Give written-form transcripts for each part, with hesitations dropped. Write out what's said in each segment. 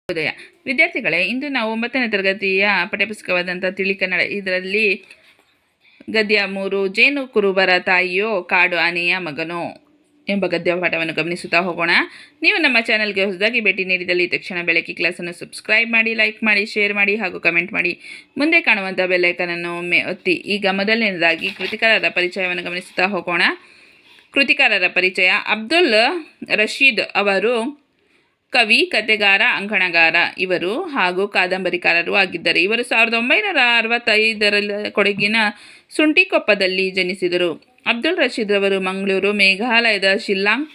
ಉದಯ ವಿದ್ಯಾರ್ಥಿಗಳೇ, ಇಂದು ನಾವು 9ನೇ ತರಗತಿಯ ಪಠ್ಯಪುಸ್ತಕವಾದಂಥ ತಿಳಿ ಕನ್ನಡ ಇದರಲ್ಲಿ ಗದ್ಯ 3 ಜೇನು ಕುರುಬರ ತಾಯಿಯೋ ಕಾಡು ಆನೆಯ ಮಗನೋ ಎಂಬ ಗದ್ಯ ಪಾಠವನ್ನು ಗಮನಿಸುತ್ತಾ ಹೋಗೋಣ. ನೀವು ನಮ್ಮ ಚಾನೆಲ್ಗೆ ಹೊಸದಾಗಿ ಭೇಟಿ ನೀಡಿದಲ್ಲಿ ತಕ್ಷಣ ಬೆಳಕಿ ಕ್ಲಾಸನ್ನು ಸಬ್ಸ್ಕ್ರೈಬ್ ಮಾಡಿ, ಲೈಕ್ ಮಾಡಿ, ಶೇರ್ ಮಾಡಿ ಹಾಗೂ ಕಮೆಂಟ್ ಮಾಡಿ. ಮುಂದೆ ಕಾಣುವಂಥ ಬೆಲ್ಲೈಕನನ್ನು ಒಮ್ಮೆ ಒತ್ತಿ. ಈಗ ಮೊದಲನೇದಾಗಿ ಕೃತಿಕಾರರ ಪರಿಚಯವನ್ನು ಗಮನಿಸುತ್ತಾ ಹೋಗೋಣ. ಕೃತಿಕಾರರ ಪರಿಚಯ: ಅಬ್ದುಲ್ ರಶೀದ್ ಅವರು ಕವಿ, ಕಥೆಗಾರ, ಅಂಕಣಗಾರ ಇವರು ಹಾಗೂ ಕಾದಂಬರಿಕಾರರು ಆಗಿದ್ದಾರೆ. ಇವರು 1965ರಲ್ಲಿ ಕೊಡಗಿನ ಸುಂಟಿಕೊಪ್ಪದಲ್ಲಿ ಜನಿಸಿದರು. ಅಬ್ದುಲ್ ರಶೀದ್ ರವರು ಮಂಗಳೂರು, ಮೇಘಾಲಯದ ಶಿಲ್ಲಾಂಗ್,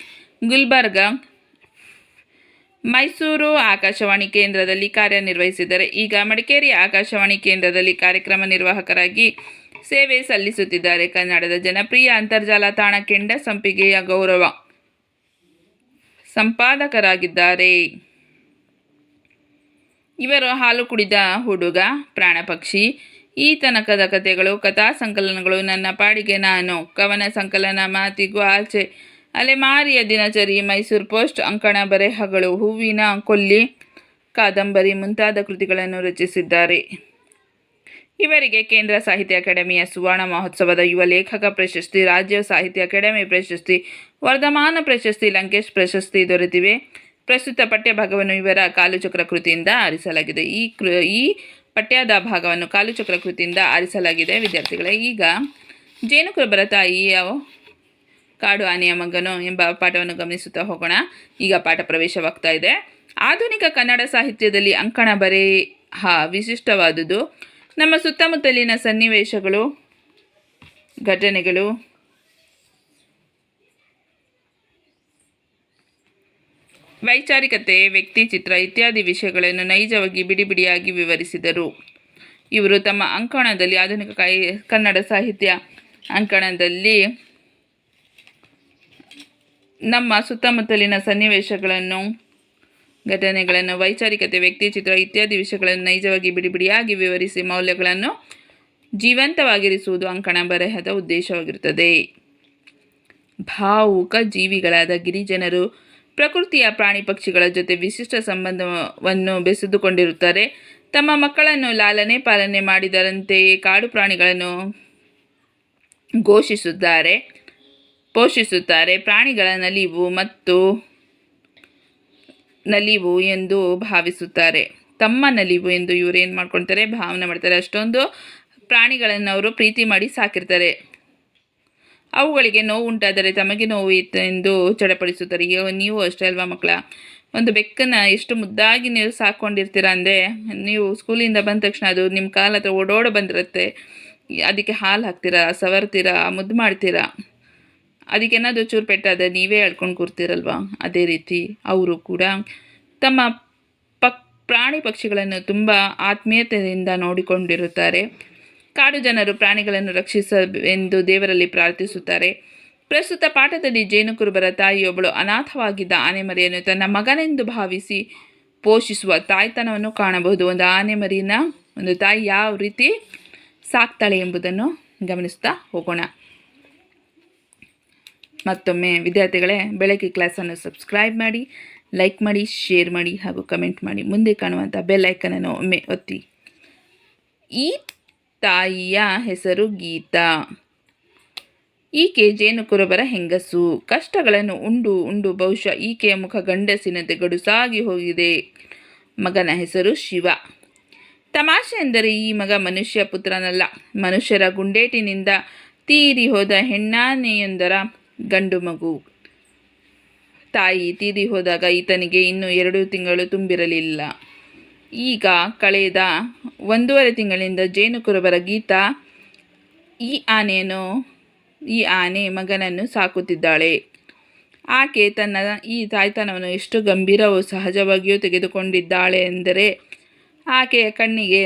ಗುಲ್ಬರ್ಗ, ಮೈಸೂರು ಆಕಾಶವಾಣಿ ಕೇಂದ್ರದಲ್ಲಿ ಕಾರ್ಯನಿರ್ವಹಿಸಿದ್ದಾರೆ. ಈಗ ಮಡಿಕೇರಿ ಆಕಾಶವಾಣಿ ಕೇಂದ್ರದಲ್ಲಿ ಕಾರ್ಯಕ್ರಮ ನಿರ್ವಾಹಕರಾಗಿ ಸೇವೆ ಸಲ್ಲಿಸುತ್ತಿದ್ದಾರೆ. ಕನ್ನಡದ ಜನಪ್ರಿಯ ಅಂತರ್ಜಾಲ ತಾಣ ಕೆಂಡ ಸಂಪಿಗೆಯ ಗೌರವ ಸಂಪಾದಕರಾಗಿದ್ದಾರೆ. ಇವರು ಹಾಲು ಕುಡಿದ ಹುಡುಗ, ಪ್ರಾಣ ಪಕ್ಷಿ, ಈ ತನಕದ ಕಥೆಗಳು, ಕಥಾ ಸಂಕಲನಗಳು, ನನ್ನ ಪಾಡಿಗೆ ನಾನು, ಕವನ ಸಂಕಲನ, ಮಾತಿಗೂ ಆಚೆ, ಅಲೆಮಾರಿಯ ದಿನಚರಿ, ಮೈಸೂರು ಪೋಸ್ಟ್, ಅಂಕಣ ಬರೆಹಗಳು, ಹೂವಿನ ಕೊಲ್ಲಿ, ಕಾದಂಬರಿ ಮುಂತಾದ ಕೃತಿಗಳನ್ನು ರಚಿಸಿದ್ದಾರೆ. ಇವರಿಗೆ ಕೇಂದ್ರ ಸಾಹಿತ್ಯ ಅಕಾಡೆಮಿಯ ಸುವರ್ಣ ಮಹೋತ್ಸವದ ಯುವ ಲೇಖಕ ಪ್ರಶಸ್ತಿ, ರಾಜ್ಯ ಸಾಹಿತ್ಯ ಅಕಾಡೆಮಿ ಪ್ರಶಸ್ತಿ, ವರ್ಧಮಾನ ಪ್ರಶಸ್ತಿ, ಲಂಕೇಶ್ ಪ್ರಶಸ್ತಿ ದೊರೆತಿವೆ. ಪ್ರಸ್ತುತ ಪಠ್ಯಭಾಗವನ್ನು ಇವರ ಕಾಲುಚಕ್ರ ಕೃತಿಯಿಂದ ಆರಿಸಲಾಗಿದೆ. ಈ ಪಠ್ಯದ ಭಾಗವನ್ನು ಕಾಲುಚಕ್ರ ಕೃತಿಯಿಂದ ಆರಿಸಲಾಗಿದೆ. ವಿದ್ಯಾರ್ಥಿಗಳೇ, ಈಗ ಜೇನು ಕುರುಬರ ತಾಯಿಯ ಕಾಡು ಆನೆಯ ಮಗನೋ ಎಂಬ ಪಾಠವನ್ನು ಗಮನಿಸುತ್ತಾ ಹೋಗೋಣ. ಈಗ ಪಾಠ ಪ್ರವೇಶವಾಗ್ತಾ ಇದೆ. ಆಧುನಿಕ ಕನ್ನಡ ಸಾಹಿತ್ಯದಲ್ಲಿ ಅಂಕಣ ಬರೆಹ ವಿಶಿಷ್ಟವಾದುದು. ನಮ್ಮ ಸುತ್ತಮುತ್ತಲಿನ ಸನ್ನಿವೇಶಗಳು, ಘಟನೆಗಳು, ವೈಚಾರಿಕತೆ, ವ್ಯಕ್ತಿ ಚಿತ್ರ ಇತ್ಯಾದಿ ವಿಷಯಗಳನ್ನು ನೈಜವಾಗಿ ಬಿಡಿಯಾಗಿ ವಿವರಿಸಿದರು. ಇವರು ತಮ್ಮ ಅಂಕಣದಲ್ಲಿ ಆಧುನಿಕ ಕನ್ನಡ ಸಾಹಿತ್ಯ ಅಂಕಣದಲ್ಲಿ ನಮ್ಮ ಸುತ್ತಮುತ್ತಲಿನ ಸನ್ನಿವೇಶಗಳನ್ನು, ಘಟನೆಗಳನ್ನು, ವೈಚಾರಿಕತೆ, ವ್ಯಕ್ತಿ ಚಿತ್ರ ಇತ್ಯಾದಿ ವಿಷಯಗಳನ್ನು ನೈಜವಾಗಿ ಬಿಡಿಯಾಗಿ ವಿವರಿಸಿ ಮೌಲ್ಯಗಳನ್ನು ಜೀವಂತವಾಗಿರಿಸುವುದು ಅಂಕಣ ಬರೆಹದ ಉದ್ದೇಶವಾಗಿರುತ್ತದೆ. ಭಾವುಕ ಜೀವಿಗಳಾದ ಗಿರಿಜನರು ಪ್ರಕೃತಿಯ ಪ್ರಾಣಿ ಪಕ್ಷಿಗಳ ಜೊತೆ ವಿಶಿಷ್ಟ ಸಂಬಂಧವನ್ನು ಬೆಸೆದುಕೊಂಡಿರುತ್ತಾರೆ. ತಮ್ಮ ಮಕ್ಕಳನ್ನು ಲಾಲನೆ ಪಾಲನೆ ಮಾಡಿದರಂತೆಯೇ ಕಾಡು ಪ್ರಾಣಿಗಳನ್ನು ಪೋಷಿಸುತ್ತಾರೆ. ಪ್ರಾಣಿಗಳ ನಲಿವು ಎಂದು ಭಾವಿಸುತ್ತಾರೆ. ತಮ್ಮ ನಲಿವು ಎಂದು ಇವರು ಏನು ಮಾಡ್ಕೊಳ್ತಾರೆ, ಭಾವನೆ ಮಾಡ್ತಾರೆ. ಅಷ್ಟೊಂದು ಪ್ರಾಣಿಗಳನ್ನು ಅವರು ಪ್ರೀತಿ ಮಾಡಿ ಸಾಕಿರ್ತಾರೆ. ಅವುಗಳಿಗೆ ನೋವು ಉಂಟಾದರೆ ತಮಗೆ ನೋವು ಇತ್ತು ಎಂದು ಚಡಪಡಿಸುತ್ತಾರೆ. ನೀವು ಅಷ್ಟೇ ಅಲ್ವಾ ಮಕ್ಕಳ? ಒಂದು ಬೆಕ್ಕನ್ನು ಎಷ್ಟು ಮುದ್ದಾಗಿ ನೀವು ಸಾಕೊಂಡಿರ್ತೀರ ಅಂದರೆ, ನೀವು ಸ್ಕೂಲಿಂದ ಬಂದ ತಕ್ಷಣ ಅದು ನಿಮ್ಮ ಕಾಲ ಹತ್ರ ಓಡೋಡ ಬಂದಿರುತ್ತೆ. ಅದಕ್ಕೆ ಹಾಲು ಹಾಕ್ತೀರಾ, ಸವರ್ತೀರಾ, ಮುದ್ದು ಮಾಡ್ತೀರಾ. ಅದಕ್ಕೇನಾದರೂ ಚೂರು ಪೆಟ್ಟಾದರೆ ನೀವೇ ಹೇಳ್ಕೊಂಡು ಕೂರ್ತೀರಲ್ವ? ಅದೇ ರೀತಿ ಅವರು ಕೂಡ ತಮ್ಮ ಪ್ರಾಣಿ ಪಕ್ಷಿಗಳನ್ನು ತುಂಬ ಆತ್ಮೀಯತೆಯಿಂದ ನೋಡಿಕೊಂಡಿರುತ್ತಾರೆ. ಕಾಡು ಜನರು ಪ್ರಾಣಿಗಳನ್ನು ರಕ್ಷಿಸವೆಂದು ದೇವರಲ್ಲಿ ಪ್ರಾರ್ಥಿಸುತ್ತಾರೆ. ಪ್ರಸ್ತುತ ಪಾಠದಲ್ಲಿ ಜೇನು ಕುರುಬರ ತಾಯಿಯೊಬ್ಬಳು ಅನಾಥವಾಗಿದ್ದ ಆನೆಮರಿಯನ್ನು ತನ್ನ ಮಗನೆಂದು ಭಾವಿಸಿ ಪೋಷಿಸುವ ತಾಯ್ತನವನ್ನು ಕಾಣಬಹುದು. ಒಂದು ಆನೆಮರಿನ ಒಂದು ತಾಯಿ ಯಾವ ರೀತಿ ಸಾಕ್ತಾಳೆ ಎಂಬುದನ್ನು ಗಮನಿಸ್ತಾ ಹೋಗೋಣ. ಮತ್ತೊಮ್ಮೆ ವಿದ್ಯಾರ್ಥಿಗಳೇ, ಬೆಳಕಿ ಕ್ಲಾಸನ್ನು ಸಬ್ಸ್ಕ್ರೈಬ್ ಮಾಡಿ, ಲೈಕ್ ಮಾಡಿ, ಶೇರ್ ಮಾಡಿ ಹಾಗೂ ಕಮೆಂಟ್ ಮಾಡಿ. ಮುಂದೆ ಕಾಣುವಂಥ ಬೆಲ್ ಐಕನನ್ನು ಒಮ್ಮೆ ಒತ್ತಿ. ಈ ತಾಯಿಯ ಹೆಸರು ಗೀತಾ. ಈಕೆ ಜೇನು ಕುರುಬರ ಹೆಂಗಸು. ಕಷ್ಟಗಳನ್ನು ಉಂಡು ಬಹುಶಃ ಈಕೆಯ ಮುಖ ಗಂಡಸಿನಂತೆ ಗಡುಸಾಗಿ ಹೋಗಿದೆ. ಮಗನ ಹೆಸರು ಶಿವ. ತಮಾಷೆ ಎಂದರೆ ಈ ಮಗ ಮನುಷ್ಯ ಪುತ್ರನಲ್ಲ, ಮನುಷ್ಯರ ಗುಂಡೇಟಿನಿಂದ ತೀರಿ ಹೋದ ಹೆಣ್ಣಾನೆಯೊಂದರ ಗಂಡು ಮಗು. ತಾಯಿ ತೀರಿ ಹೋದಾಗ ಈತನಿಗೆ ಇನ್ನೂ 2 ತಿಂಗಳು ತುಂಬಿರಲಿಲ್ಲ. ಈಗ ಕಳೆದ 1.5 ತಿಂಗಳಿಂದ ಜೇನು ಕುರುಬರ ಗೀತಾ ಈ ಆನೆ ಮಗನನ್ನು ಸಾಕುತ್ತಿದ್ದಾಳೆ. ಆಕೆ ತನ್ನ ಈ ತಾಯ್ತನವನ್ನು ಎಷ್ಟು ಗಂಭೀರವೂ ಸಹಜವಾಗಿಯೂ ತೆಗೆದುಕೊಂಡಿದ್ದಾಳೆ ಎಂದರೆ, ಆಕೆಯ ಕಣ್ಣಿಗೆ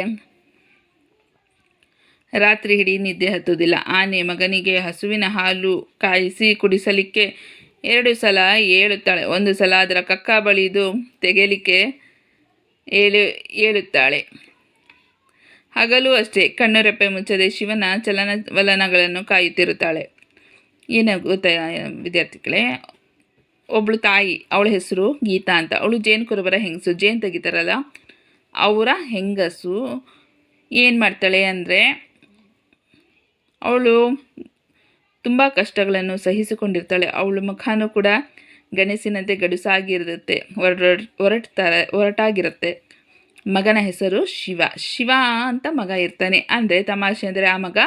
ರಾತ್ರಿ ಇಡೀ ನಿದ್ದೆ ಹತ್ತುವುದಿಲ್ಲ. ಆನೆ ಮಗನಿಗೆ ಹಸುವಿನ ಹಾಲು ಕಾಯಿಸಿ ಕುಡಿಸಲಿಕ್ಕೆ 2 ಸಲ ಏಳುತ್ತಾಳೆ. 1 ಸಲ ಅದರ ಕಕ್ಕ ಬಳಿದು ತೆಗೆಯಲಿಕ್ಕೆ ಏಳುತ್ತಾಳೆ. ಹಗಲು ಅಷ್ಟೇ ಕಣ್ಣುರೆಪ್ಪೆ ಮುಚ್ಚದೆ ಶಿವನ ಚಲನವಲನಗಳನ್ನು ಕಾಯುತ್ತಿರುತ್ತಾಳೆ. ಏನು ಗೊತ್ತಾ ವಿದ್ಯಾರ್ಥಿಗಳೇ, ಒಬ್ಳು ತಾಯಿ, ಅವಳ ಹೆಸರು ಗೀತಾ ಅಂತ. ಅವಳು ಜೇನು ಕುರುಬರ ಹೆಂಗಸು, ಜೇನು ತೆಗಿತಾರಲ್ಲ ಅವರ ಹೆಂಗಸು ಏನು ಮಾಡ್ತಾಳೆ ಅಂದರೆ, ಅವಳು ತುಂಬ ಕಷ್ಟಗಳನ್ನು ಸಹಿಸಿಕೊಂಡಿರ್ತಾಳೆ. ಅವಳ ಮುಖನೂ ಕೂಡ ಗಣಸಿನಂತೆ ಗಡುಸಾಗಿರುತ್ತೆ, ಒರಟಾಗಿರುತ್ತೆ. ಮಗನ ಹೆಸರು ಶಿವ. ಶಿವ ಅಂತ ಮಗ ಇರ್ತಾನೆ. ಅಂದರೆ ತಮಾಷೆ ಅಂದರೆ ಆ ಮಗ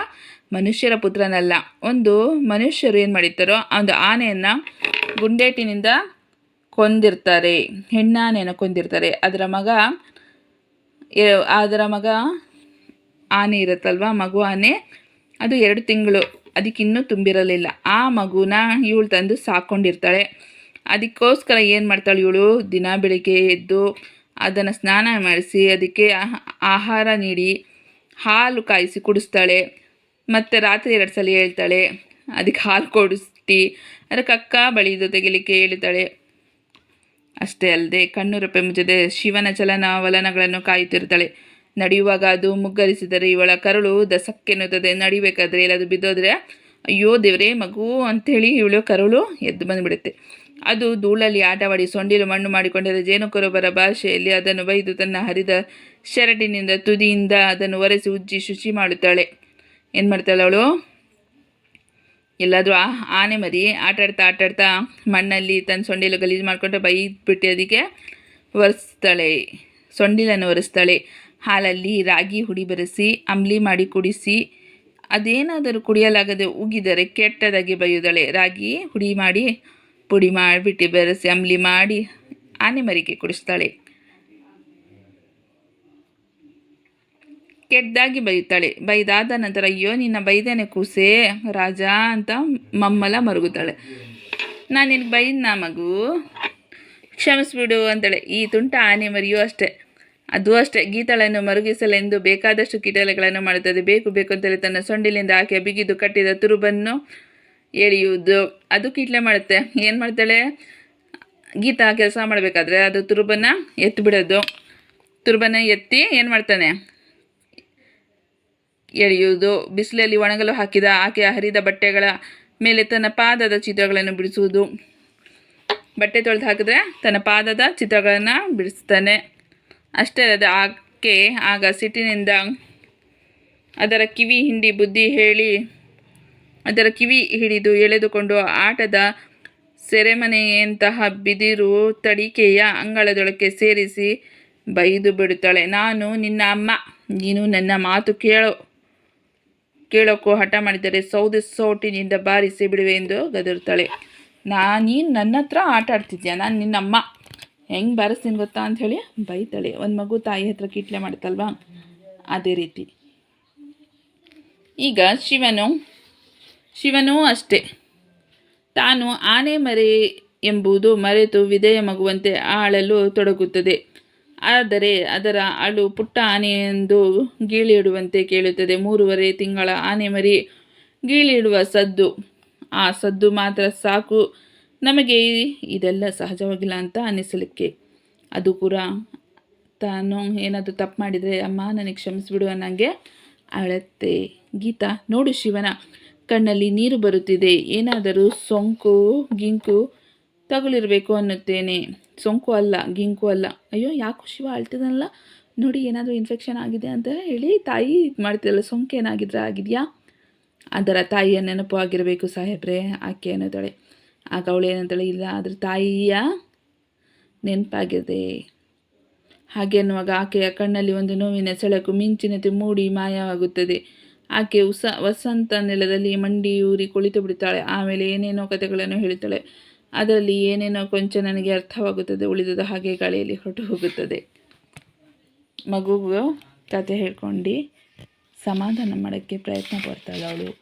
ಮನುಷ್ಯರ ಪುತ್ರನಲ್ಲ. ಒಂದು ಮನುಷ್ಯರು ಏನು ಮಾಡಿರ್ತಾರೋ ಒಂದು ಆನೆಯನ್ನು ಗುಂಡೇಟಿನಿಂದ ಕೊಂದಿರ್ತಾರೆ, ಹೆಣ್ಣಾನೆಯನ್ನು ಕೊಂದಿರ್ತಾರೆ. ಅದರ ಮಗ ಆನೆ ಇರುತ್ತಲ್ವ, ಮಗು ಆನೆ, ಅದು 2 ತಿಂಗಳು, ಅದಕ್ಕಿನ್ನೂ ತುಂಬಿರಲಿಲ್ಲ. ಆ ಮಗುನ ಇವಳು ತಂದು ಸಾಕೊಂಡಿರ್ತಾಳೆ. ಅದಕ್ಕೋಸ್ಕರ ಏನು ಮಾಡ್ತಾಳೆ ಇವಳು, ದಿನ ಬೆಳಿಗ್ಗೆ ಎದ್ದು ಅದನ್ನು ಸ್ನಾನ ಮಾಡಿಸಿ ಅದಕ್ಕೆ ಆಹಾರ ನೀಡಿ ಹಾಲು ಕಾಯಿಸಿ ಕುಡಿಸ್ತಾಳೆ. ಮತ್ತು ರಾತ್ರಿ 2 ಸಲ ಹೇಳ್ತಾಳೆ, ಅದಕ್ಕೆ ಹಾಲು ಕೊಡಿಸ್ತಿ ಅದಕ್ಕೆ ಅಕ್ಕ ಬಳಿದು ತೆಗಿಲಿಕ್ಕೆ ಹೇಳ್ತಾಳೆ. ಅಷ್ಟೇ ಅಲ್ಲದೆ ಕಣ್ಣು ರೆಪ್ಪೆ ಮುಚ್ಚದೆ ಶಿವನ ಚಲನವಲನಗಳನ್ನು ಕಾಯುತ್ತಿರ್ತಾಳೆ. ನಡೆಯುವಾಗ ಅದು ಮುಗ್ಗರಿಸಿದರೆ ಇವಳ ಕರುಳು ದಸಕ್ಕೆನ್ನುತ್ತದೆ. ನಡಿಬೇಕಾದ್ರೆ ಎಲ್ಲದು ಬಿದ್ದೋದ್ರೆ ಅಯ್ಯೋ ದೇವರೇ ಮಗು ಅಂಥೇಳಿ ಇವಳು ಕರುಳು ಎದ್ದು ಬಂದುಬಿಡುತ್ತೆ. ಅದು ಧೂಳಲ್ಲಿ ಆಟವಾಡಿ ಸೊಂಡಿಲು ಮಣ್ಣು ಮಾಡಿಕೊಂಡರೆ ಜೇನು ಕುರುಬರ ಭಾಷೆಯಲ್ಲಿ ಅದನ್ನು ಬೈದು ತನ್ನ ಹರಿದ ಶರಟಿನಿಂದ ತುದಿಯಿಂದ ಅದನ್ನು ಒರೆಸಿ ಉಜ್ಜಿ ಶುಚಿ ಮಾಡುತ್ತಾಳೆ. ಏನು ಮಾಡ್ತಾಳೆ ಅವಳು, ಎಲ್ಲಾದರೂ ಆನೆ ಮರಿ ಆಟಾಡ್ತಾ ಮಣ್ಣಲ್ಲಿ ತನ್ನ ಸೊಂಡಿಲು ಗಲೀಜು ಮಾಡಿಕೊಂಡು ಬೈದ್ಬಿಟ್ಟು ಅದಕ್ಕೆ ಒರೆಸ್ತಾಳೆ, ಸೊಂಡಿಲನ್ನು ಒರೆಸ್ತಾಳೆ. ಹಾಲಲ್ಲಿ ರಾಗಿ ಹುಡಿ ಬೆರೆಸಿ ಅಂಬ್ಲಿ ಮಾಡಿ ಕುಡಿಸಿ ಅದೇನಾದರೂ ಕುಡಿಯಲಾಗದೆ ಉಗಿದರೆ ಕೆಟ್ಟದಾಗಿ ಬೈಯುತ್ತಾಳೆ. ರಾಗಿ ಹುಡಿ ಮಾಡಿ ಪುಡಿ ಮಾಡಿಬಿಟ್ಟು ಬೆರೆಸಿ ಅಂಬ್ಲಿ ಮಾಡಿ ಆನೆ ಮರಿಗೆ ಕುಡಿಸ್ತಾಳೆ. ಕೆಟ್ಟದಾಗಿ ಬೈಯುತ್ತಾಳೆ. ಬೈದಾದ ನಂತರ ಅಯ್ಯೋ ನಿನ್ನ ಬೈದೇನೆ ಕೂಸೆ ರಾಜ ಅಂತ ಮಮ್ಮಲ ಮರುಗುತ್ತಾಳೆ. ನಾನು ನಿನಗೆ ಬೈದ್ನಾ ಮಗು, ಕ್ಷಮಿಸ್ಬಿಡು ಅಂತಾಳೆ. ಈ ತುಂಟ ಆನೆ ಮರಿಯೂ ಅಷ್ಟೇ, ಅದು ಅಷ್ಟೇ ಗೀತಾಳನ್ನು ಮರುಗಿಸಲೆಂದು ಬೇಕಾದಷ್ಟು ಕೀಟಲೆಗಳನ್ನು ಮಾಡುತ್ತದೆ. ಬೇಕು ಅಂತೇಳಿ ತನ್ನ ಸೊಂಡಿಲಿಂದ ಆಕೆ ಬಿಗಿದು ಕಟ್ಟಿದ ತುರುಬನ್ನು ಎಳೆಯುವುದು. ಅದು ಕೀಟ್ಲೆ ಮಾಡುತ್ತೆ. ಏನು ಮಾಡ್ತಾಳೆ, ಗೀತಾ ಕೆಲಸ ಮಾಡಬೇಕಾದ್ರೆ ಅದು ತುರುಬನ್ನು ಎತ್ತಿಬಿಡೋದು. ತುರುಬನ್ನು ಎತ್ತಿ ಏನು ಮಾಡ್ತಾನೆ, ಎಳೆಯುವುದು. ಬಿಸಿಲಲ್ಲಿ ಒಣಗಲು ಹಾಕಿದ ಆಕೆಯ ಹರಿದ ಬಟ್ಟೆಗಳ ಮೇಲೆ ತನ್ನ ಪಾದದ ಚಿತ್ರಗಳನ್ನು ಬಿಡಿಸುವುದು. ಬಟ್ಟೆ ತೊಳೆದು ಹಾಕಿದ್ರೆ ತನ್ನ ಪಾದದ ಚಿತ್ರಗಳನ್ನು ಬಿಡಿಸ್ತಾನೆ. ಅಷ್ಟೇ ಅಲ್ಲದೆ ಆಕೆ ಆಗ ಸಿಟ್ಟಿನಿಂದ ಅದರ ಕಿವಿ ಹಿಡಿದು ಎಳೆದುಕೊಂಡು ಆಟದ ಸೆರೆಮನೆಯಂತಹ ಬಿದಿರು ತಡಿಕೆಯ ಅಂಗಳದೊಳಕ್ಕೆ ಸೇರಿಸಿ ಬೈದು ಬಿಡುತ್ತಾಳೆ. ನಾನು ನಿನ್ನ ಅಮ್ಮ, ನೀನು ನನ್ನ ಮಾತು ಕೇಳೋಕ್ಕೂ ಹಠ ಮಾಡಿದರೆ ಸೌಟಿನಿಂದ ಬಾರಿಸಿ ಬಿಡುವೆ ಎಂದು ಗದರುತ್ತಾಳೆ. ನೀನು ನನ್ನ ಹತ್ರ ಆಟ ಆಡ್ತಿದ್ಯಾ, ನಾನು ನಿನ್ನಮ್ಮ, ಹೆಂಗೆ ಬಾರಿಸ್ತೀನಿ ಗೊತ್ತಾ ಅಂಥೇಳಿ ಬೈತಾಳೆ. ಒಂದು ಮಗು ತಾಯಿ ಹತ್ರ ಕೀಟ್ಲೆ ಮಾಡುತ್ತಲ್ವ, ಅದೇ ರೀತಿ. ಈಗ ಶಿವನೂ ಅಷ್ಟೇ, ತಾನು ಆನೆ ಮರೆ ಎಂಬುದು ಮರೆತು ವಿಧೇಯ ಮಗುವಂತೆ ಆಳಲು ತೊಡಗುತ್ತದೆ. ಆದರೆ ಅದರ ಅಳು ಪುಟ್ಟ ಆನೆಯೆಂದು ಗೀಳಿಡುವಂತೆ ಕೇಳುತ್ತದೆ. 3.5 ತಿಂಗಳ ಆನೆ ಮರಿ ಗೀಳಿಡುವ ಸದ್ದು, ಆ ಸದ್ದು ಮಾತ್ರ ಸಾಕು ನಮಗೆ ಇದೆಲ್ಲ ಸಹಜವಾಗಿಲ್ಲ ಅಂತ ಅನ್ನಿಸಲಿಕ್ಕೆ. ಅದು ಕೂಡ ತಾನು ಏನಾದರೂ ತಪ್ಪು ಮಾಡಿದರೆ ಅಮ್ಮ ನನಗೆ ಕ್ಷಮಿಸ್ಬಿಡು ಅನ್ನಂಗೆ ಅಳತ್ತೆ. ಗೀತಾ ನೋಡು, ಶಿವನ ಕಣ್ಣಲ್ಲಿ ನೀರು ಬರುತ್ತಿದೆ. ಏನಾದರೂ ಗಿಂಕು ತಗುಲಿರಬೇಕು ಅನ್ನುತ್ತೇನೆ. ಸೋಂಕು ಅಲ್ಲ, ಗಿಂಕು ಅಲ್ಲ. ಅಯ್ಯೋ ಯಾಕೋ ಶಿವ ಅಳ್ತಿದನಲ್ಲ, ನೋಡಿ ಏನಾದರೂ ಇನ್ಫೆಕ್ಷನ್ ಆಗಿದೆ ಅಂತ ಹೇಳಿ ತಾಯಿ ಇದು ಮಾಡ್ತಿದ್ದಲ್ಲ, ಸೋಂಕು ಏನಾಗಿದ್ರೆ ಆಗಿದೆಯಾ, ಅದರ ತಾಯಿಯ ನೆನಪು ಆಗಿರಬೇಕು ಸಾಹೇಬ್ರೆ ಆಕೆ ಅನ್ನೋತಾಳೆ. ಆಗ ಅವಳು ಏನಂತಾಳೆ, ಇಲ್ಲ ಅದ್ರ ತಾಯಿಯ ನೆನಪಾಗಿದೆ. ಹಾಗೆ ಅನ್ನುವಾಗ ಆಕೆಯ ಕಣ್ಣಲ್ಲಿ ಒಂದು ನೋವಿನ ಸೆಳಕು ಮಿಂಚಿನಂತೆ ಮೂಡಿ ಮಾಯವಾಗುತ್ತದೆ. ಆಕೆ ವಸಂತ ನೆಲದಲ್ಲಿ ಮಂಡಿಯೂರಿ ಕುಳಿತು ಬಿಡುತ್ತಾಳೆ. ಆಮೇಲೆ ಏನೇನೋ ಕಥೆಗಳನ್ನು ಹೇಳುತ್ತಾಳೆ. ಅದರಲ್ಲಿ ಏನೇನೋ ಕೊಂಚ ನನಗೆ ಅರ್ಥವಾಗುತ್ತದೆ, ಉಳಿದದ ಹಾಗೆ ಗಾಳಿಯಲ್ಲಿ ಹೊರಟು ಹೋಗುತ್ತದೆ. ಮಗುವು ಕತೆ ಹೇಳ್ಕೊಂಡು ಸಮಾಧಾನ ಮಾಡೋಕ್ಕೆ ಪ್ರಯತ್ನ ಪಡ್ತಾಳೆ ಅವಳು.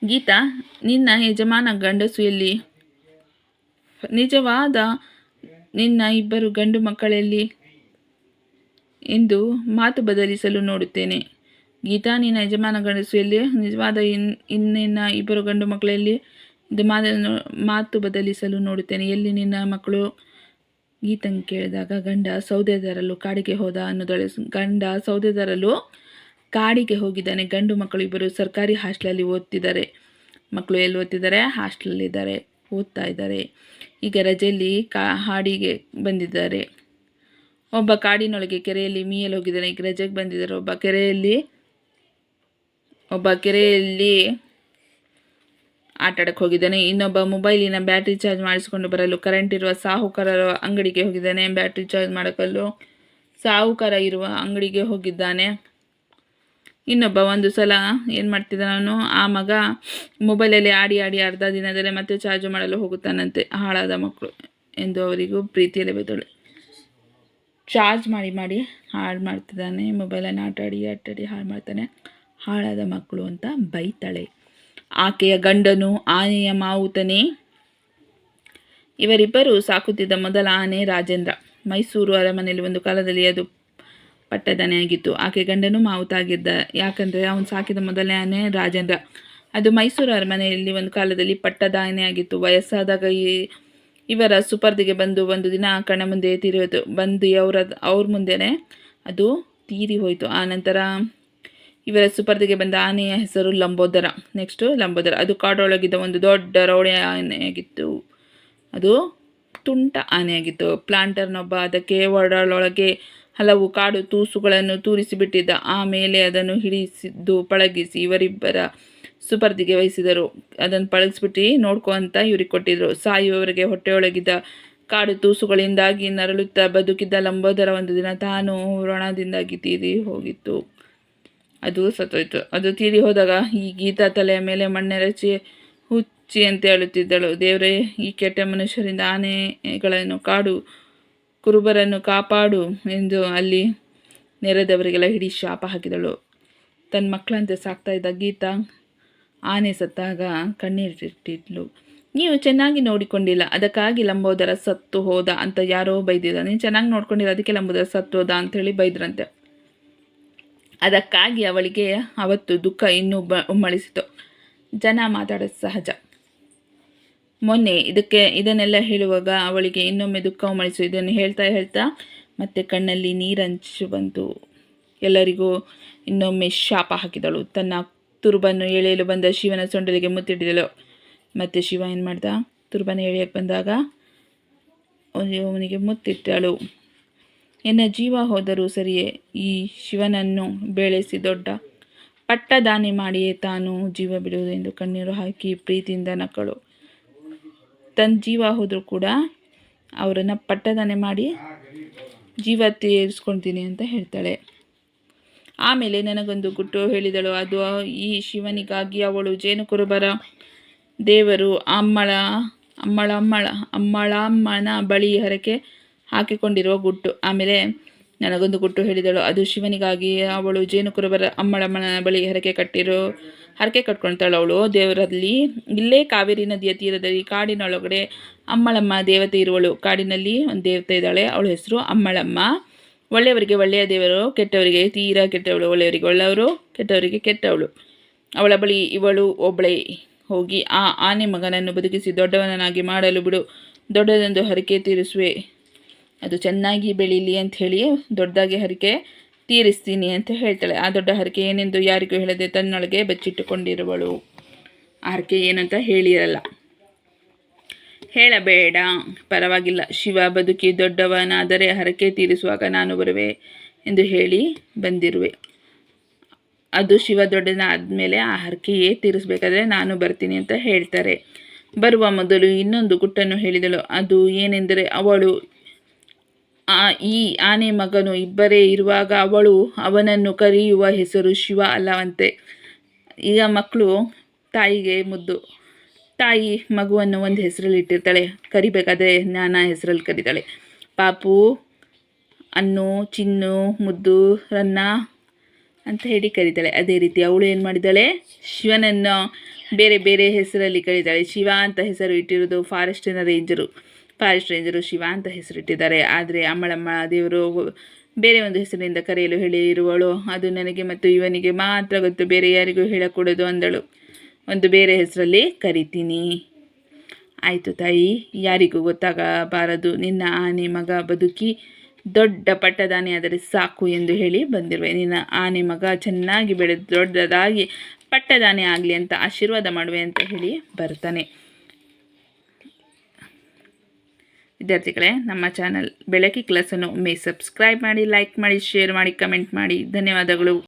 ಗೀತಾ, ನಿನ್ನ ಯಜಮಾನ ಗಂಡಸು ಎಲ್ಲಿ? ನಿಜವಾದ ನಿನ್ನ 2 ಗಂಡು ಮಕ್ಕಳಲ್ಲಿ ಎಂದು ಮಾತು ಬದಲಿಸಲು ನೋಡುತ್ತೇನೆ. ಗೀತಾ, ನಿನ್ನ ಯಜಮಾನ ಗಂಡಸು ಎಲ್ಲಿ? ನಿಜವಾದ ಇನ್ನಿನ್ನ 2 ಗಂಡು ಮಕ್ಕಳಲ್ಲಿ ಇದು ಮಾತು ಬದಲಿಸಲು ನೋಡುತ್ತೇನೆ. ಎಲ್ಲಿ ನಿನ್ನ ಮಕ್ಕಳು? ಗೀತಂಗೆ ಕೇಳಿದಾಗ ಗಂಡ ಸೌದೆ ತರಲು ಕಾಡಿಗೆ ಹೋದ ಅನ್ನೋದಳೆ. ಗಂಡ ಸೌದೆ ತರಲು ಕಾಡಿಗೆ ಹೋಗಿದ್ದಾನೆ. ಗಂಡು ಮಕ್ಕಳು 2 ಸರ್ಕಾರಿ ಹಾಸ್ಟೆಲಲ್ಲಿ ಓದ್ತಿದ್ದಾರೆ. ಮಕ್ಕಳು ಎಲ್ಲಿ ಓದ್ತಿದ್ದಾರೆ? ಹಾಸ್ಟೆಲಲ್ಲಿದ್ದಾರೆ, ಓದ್ತಾ ಇದ್ದಾರೆ. ಈಗ ರಜೆಯಲ್ಲಿ ಹಾಡಿಗೆ ಬಂದಿದ್ದಾರೆ. ಒಬ್ಬ ಕಾಡಿನೊಳಗೆ ಕೆರೆಯಲ್ಲಿ ಮೀಯಲು ಹೋಗಿದ್ದಾನೆ. ಈಗ ರಜೆಗೆ ಬಂದಿದ್ದಾರೆ. ಒಬ್ಬ ಕೆರೆಯಲ್ಲಿ ಆಟ ಆಡಕ್ಕೆ ಹೋಗಿದ್ದಾನೆ. ಇನ್ನೊಬ್ಬ ಮೊಬೈಲಿನ ಬ್ಯಾಟ್ರಿ ಚಾರ್ಜ್ ಮಾಡಿಸಿಕೊಂಡು ಬರಲು ಕರೆಂಟ್ ಇರುವ ಸಾಹುಕಾರರ ಅಂಗಡಿಗೆ ಹೋಗಿದ್ದಾನೆ. ಬ್ಯಾಟ್ರಿ ಚಾರ್ಜ್ ಮಾಡಲು ಸಾಹುಕಾರ ಇರುವ ಅಂಗಡಿಗೆ ಹೋಗಿದ್ದಾನೆ. ಇನ್ನೊಬ್ಬ ಒಂದು ಸಲ ಏನು ಮಾಡ್ತಿದ್ದಾನೋ, ಆ ಮಗ ಮೊಬೈಲಲ್ಲಿ ಆಡಿ ಅರ್ಧ ದಿನದಲ್ಲೇ ಮತ್ತೆ ಚಾರ್ಜ್ ಮಾಡಲು ಹೋಗುತ್ತಾನಂತೆ. ಹಾಳಾದ ಮಕ್ಕಳು ಎಂದು ಅವರಿಗೂ ಪ್ರೀತಿಯಲ್ಲಿ ಬೈದಳು. ಚಾರ್ಜ್ ಮಾಡಿ ಹಾಳು ಮಾಡ್ತಿದ್ದಾನೆ, ಮೊಬೈಲನ್ನು ಆಟಾಡಿ ಹಾಳು ಮಾಡ್ತಾನೆ, ಹಾಳಾದ ಮಕ್ಕಳು ಅಂತ ಬೈತಾಳೆ. ಆಕೆಯ ಗಂಡನು ಆನೆಯ ಮಾವುತನೇ. ಇವರಿಬ್ಬರು ಸಾಕುತ್ತಿದ್ದ ಮೊದಲ ಆನೆ ರಾಜೇಂದ್ರ. ಮೈಸೂರು ಅರಮನೆಯಲ್ಲಿ ಒಂದು ಕಾಲದಲ್ಲಿ ಅದು ಪಟ್ಟದಾನೆಯಾಗಿತ್ತು. ಆಕೆ ಗಂಡನು ಮಾವುತ ಆಗಿದ್ದ. ಯಾಕಂದರೆ ಅವನು ಸಾಕಿದ ಮೊದಲನೇ ಆನೆ ರಾಜೇಂದ್ರ. ಅದು ಮೈಸೂರು ಅರಮನೆಯಲ್ಲಿ ಒಂದು ಕಾಲದಲ್ಲಿ ಪಟ್ಟದಾನೆಯಾಗಿತ್ತು. ವಯಸ್ಸಾದಾಗ ಇವರ ಸುಪರ್ದಿಗೆ ಬಂದು ಒಂದು ದಿನ ಕಣ್ಣ ಮುಂದೆ ತೀರಿ ಹೋಯಿತು. ಬಂದು ಅವ್ರ ಮುಂದೆನೇ ಅದು ತೀರಿ ಹೋಯಿತು. ಆ ನಂತರ ಇವರ ಸುಪರ್ದಿಗೆ ಬಂದ ಆನೆಯ ಹೆಸರು ಲಂಬೋದರ. ಲಂಬೋದರ ಅದು ಕಾಡೊಳಗಿದ್ದ ಒಂದು ದೊಡ್ಡ ರೌಳೆ ಆನೆಯಾಗಿತ್ತು. ಅದು ತುಂಟ ಆನೆಯಾಗಿತ್ತು. ಪ್ಲಾಂಟರ್ನೊಬ್ಬ ಅದಕ್ಕೆ ಒಳಗೆ ಹಲವು ಕಾಡು ತೂಸುಗಳನ್ನು ತೂರಿಸಿಬಿಟ್ಟಿದ್ದ. ಆಮೇಲೆ ಅದನ್ನು ಹಿಡಿಸಿದ್ದು ಪಳಗಿಸಿ ಇವರಿಬ್ಬರ ಸುಪರ್ದಿಗೆ ವಹಿಸಿದರು. ಅದನ್ನು ಪಳಗಿಸ್ಬಿಟ್ಟು ನೋಡ್ಕೊ ಅಂತ ಇವ್ರಿಗೆ ಕೊಟ್ಟಿದ್ರು. ಸಾಯುವವರೆಗೆ ಹೊಟ್ಟೆಯೊಳಗಿದ್ದ ಕಾಡು ತೂಸುಗಳಿಂದಾಗಿ ನರಳುತ್ತಾ ಬದುಕಿದ್ದ ಲಂಬೋದರ ಒಂದು ದಿನ ತಾನು ವ್ರಣದಿಂದಾಗಿ ತೀರಿ ಹೋಗಿತ್ತು. ಅದು ಸತ್ತೋಯ್ತು. ಅದು ತೀರಿ ಹೋದಾಗ ಈ ಗೀತಾ ತಲೆಯ ಮೇಲೆ ಮಣ್ಣೆರಚಿ ಹುಚ್ಚಿ ಅಂತ ಹೇಳುತ್ತಿದ್ದಳು. ದೇವರೇ, ಈ ಕೆಟ್ಟ ಮನುಷ್ಯರಿಂದ ಆನೆಗಳನ್ನು ಕಾಡು ಕುರುಬರನ್ನು ಕಾಪಾಡು ಎಂದು ಅಲ್ಲಿ ನೆರೆದವರಿಗೆಲ್ಲ ಹಿಡಿ ಶಾಪ ಹಾಕಿದಳು. ತನ್ನ ಮಕ್ಕಳಂತೆ ಸಾಕ್ತಾ ಇದ್ದ ಗೀತಾ ಆನೆ ಸತ್ತಾಗ ಕಣ್ಣೀರಿಟ್ಟಿದ್ಲು. ನೀವು ಚೆನ್ನಾಗಿ ನೋಡಿಕೊಂಡಿಲ್ಲ, ಅದಕ್ಕಾಗಿ ಲಂಬೋದರ ಸತ್ತು ಹೋದ ಅಂತ ಯಾರೋ ಬೈದಿದ್ದ. ನೀನು ಚೆನ್ನಾಗಿ ನೋಡ್ಕೊಂಡಿಲ್ಲ, ಅದಕ್ಕೆ ಲಂಬೋದರ ಸತ್ತು ಹೋದ ಅಂಥೇಳಿ ಬೈದ್ರಂತೆ. ಅದಕ್ಕಾಗಿ ಅವಳಿಗೆ ಅವತ್ತು ದುಃಖ ಇನ್ನೂ ಉಮ್ಮಳಿಸಿತು. ಜನ ಮಾತಾಡೋದು ಸಹಜ. ಮೊನ್ನೆ ಇದನ್ನೆಲ್ಲ ಹೇಳುವಾಗ ಅವಳಿಗೆ ಇನ್ನೊಮ್ಮೆ ದುಃಖ ಉಮ್ಮಳಿಸು. ಇದನ್ನು ಹೇಳ್ತಾ ಮತ್ತೆ ಕಣ್ಣಲ್ಲಿ ನೀರಂಚು ಬಂತು. ಎಲ್ಲರಿಗೂ ಇನ್ನೊಮ್ಮೆ ಶಾಪ ಹಾಕಿದಳು. ತನ್ನ ತುರುಬನ್ನು ಎಳೆಯಲು ಬಂದ ಶಿವನ ಸೊಂಡಲಿಗೆ ಮುತ್ತಿಡಿದಳು. ಮತ್ತು ಶಿವ ಏನು ಮಾಡ್ದ? ತುರುಬನ್ನು ಎಳೆಯಕ್ಕೆ ಬಂದಾಗ ಅವನಿಗೆ ಮುತ್ತಿಟ್ಟಳು. ಎನ್ನ ಜೀವ ಹೋದರೂ ಸರಿಯೇ, ಈ ಶಿವನನ್ನು ಬೆಳೆಸಿ ದೊಡ್ಡ ಪಟ್ಟದಾನೆ ಮಾಡಿಯೇ ತಾನು ಜೀವ ಬಿಡುವುದು ಎಂದು ಕಣ್ಣೀರು ಹಾಕಿ ಪ್ರೀತಿಯಿಂದ ನಕ್ಕಳು. ತನ್ನ ಜೀವ ಹೋದರೂ ಕೂಡ ಅವರನ್ನು ಪಟ್ಟದಾನೆ ಮಾಡಿ ಜೀವ ತೀರಿಸ್ಕೊಳ್ತೀನಿ ಅಂತ ಹೇಳ್ತಾಳೆ. ಆಮೇಲೆ ನನಗೊಂದು ಗುಟ್ಟು ಹೇಳಿದಳು. ಅದು ಈ ಶಿವನಿಗಾಗಿ ಅವಳು ಜೇನುಕುರುಬರ ದೇವರು ಅಮ್ಮಳಮ್ಮನ ಬಳಿ ಹರಕೆ ಹಾಕಿಕೊಂಡಿರುವ ಗುಟ್ಟು. ಆಮೇಲೆ ನನಗೊಂದು ಗುಟ್ಟು ಹೇಳಿದಳು. ಅದು ಶಿವನಿಗಾಗಿ ಅವಳು ಜೇನುಕುರುಬರ ಅಮ್ಮಳಮ್ಮನ ಬಳಿ ಹರಕೆ ಕಟ್ಕೊಳ್ತಾಳು. ಅವಳು ದೇವರಲ್ಲಿ ಇಲ್ಲೇ ಕಾವೇರಿ ನದಿಯ ತೀರದಲ್ಲಿ ಕಾಡಿನೊಳಗಡೆ ಅಮ್ಮಳಮ್ಮ ದೇವತೆ ಇರುವಳು. ಕಾಡಿನಲ್ಲಿ ಒಂದು ದೇವತೆ ಇದ್ದಾಳೆ, ಅವಳ ಹೆಸರು ಅಮ್ಮಳಮ್ಮ. ಒಳ್ಳೆಯವರಿಗೆ ಒಳ್ಳೆಯ ದೇವರು, ಕೆಟ್ಟವರಿಗೆ ತೀರಾ ಕೆಟ್ಟವಳು. ಒಳ್ಳೆಯವರಿಗೆ ಒಳ್ಳೆಯವರು, ಕೆಟ್ಟವರಿಗೆ ಕೆಟ್ಟವಳು. ಅವಳ ಬಳಿ ಇವಳು ಒಬ್ಬಳೇ ಹೋಗಿ ಆ ಆನೆ ಮಗನನ್ನು ಬದುಕಿಸಿ ದೊಡ್ಡವನನ್ನಾಗಿ ಮಾಡಲು ಬಿಡು, ದೊಡ್ಡದೊಂದು ಹರಕೆ ತೀರಿಸುವೆ, ಅದು ಚೆನ್ನಾಗಿ ಬೆಳೀಲಿ ಅಂಥೇಳಿ ದೊಡ್ಡದಾಗಿ ಹರಕೆ ತೀರಿಸ್ತೀನಿ ಅಂತ ಹೇಳ್ತಾಳೆ. ಆ ದೊಡ್ಡ ಹರಕೆ ಏನೆಂದು ಯಾರಿಗೂ ಹೇಳದೆ ತನ್ನೊಳಗೆ ಬಚ್ಚಿಟ್ಟುಕೊಂಡಿರುವಳು. ಆ ಹರಕೆ ಏನಂತ ಹೇಳಿರಲ್ಲ. ಹೇಳಬೇಡ, ಪರವಾಗಿಲ್ಲ, ಶಿವ ಬದುಕಿ ದೊಡ್ಡವನಾದರೆ ಹರಕೆ ತೀರಿಸುವಾಗ ನಾನು ಬರುವೆ ಎಂದು ಹೇಳಿ ಬಂದಿರುವೆ. ಅದು ಶಿವ ದೊಡ್ಡನಾದಮೇಲೆ ಆ ಹರಕೆಯೇ ತೀರಿಸಬೇಕಾದ್ರೆ ನಾನು ಬರ್ತೀನಿ ಅಂತ ಹೇಳ್ತಾರೆ. ಬರುವ ಮೊದಲು ಇನ್ನೊಂದು ಗುಟ್ಟನ್ನು ಹೇಳಿದಳು. ಅದು ಏನೆಂದರೆ, ಅವಳು ಈ ಆನೆ ಮಗನು ಇಬ್ಬರೇ ಇರುವಾಗ ಅವನನ್ನು ಕರೆಯುವ ಹೆಸರು ಶಿವ ಅಲ್ಲವಂತೆ. ಈಗ ಮಕ್ಕಳು ತಾಯಿಗೆ ಮುದ್ದು. ತಾಯಿ ಮಗುವನ್ನು ಒಂದು ಹೆಸರಲ್ಲಿ ಇಟ್ಟಿರ್ತಾಳೆ, ಕರಿಬೇಕಾದ್ರೆ ನಾನಾ ಹೆಸರಲ್ಲಿ ಕರೀತಾಳೆ. ಪಾಪು, ಅನ್ನು, ಚಿನ್ನು, ಮುದ್ದು, ರನ್ನ ಅಂತ ಹೇಳಿ ಕರೀತಾಳೆ. ಅದೇ ರೀತಿ ಅವಳು ಏನು ಮಾಡಿದ್ದಾಳೆ, ಶಿವನನ್ನು ಬೇರೆ ಬೇರೆ ಹೆಸರಲ್ಲಿ ಕರೀತಾಳೆ. ಶಿವ ಅಂತ ಹೆಸರು ಇಟ್ಟಿರೋದು ಫಾರೆಸ್ಟ್ ರೇಂಜರು ಶಿವ ಅಂತ ಹೆಸರಿಟ್ಟಿದ್ದಾರೆ. ಆದರೆ ಅಮ್ಮಳಮ್ಮ ದೇವರು ಬೇರೆ ಒಂದು ಹೆಸರಿನಿಂದ ಕರೆಯಲು ಹೇಳಿರುವಳು. ಅದು ನನಗೆ ಮತ್ತು ಇವನಿಗೆ ಮಾತ್ರ ಗೊತ್ತು, ಬೇರೆ ಯಾರಿಗೂ ಹೇಳಕೂಡದು ಅಂದಳು. ಒಂದು ಬೇರೆ ಹೆಸರಲ್ಲಿ ಕರಿತೀನಿ. ಆಯಿತು ತಾಯಿ, ಯಾರಿಗೂ ಗೊತ್ತಾಗಬಾರದು. ನಿನ್ನ ಆನೆ ಮಗ ಬದುಕಿ ದೊಡ್ಡ ಪಟ್ಟದಾನೆ ಆದರೆ ಸಾಕು ಎಂದು ಹೇಳಿ ಬಂದಿರುವೆ. ನಿನ್ನ ಆನೆ ಮಗ ಚೆನ್ನಾಗಿ ಬೆಳೆದು ದೊಡ್ಡದಾಗಿ ಪಟ್ಟದಾನೆ ಆಗಲಿ ಅಂತ ಆಶೀರ್ವಾದ ಮಾಡುವೆ ಅಂತ ಹೇಳಿ ಬರ್ತಾನೆ. ವಿದ್ಯಾರ್ಥಿಗಳೇ, ನಮ್ಮ ಚಾನಲ್ ಬೆಳಕಿ ಕ್ಲಾಸನ್ನು ಒಮ್ಮೆ ಸಬ್ಸ್ಕ್ರೈಬ್ ಮಾಡಿ, ಲೈಕ್ ಮಾಡಿ, ಶೇರ್ ಮಾಡಿ, ಕಮೆಂಟ್ ಮಾಡಿ. ಧನ್ಯವಾದಗಳು.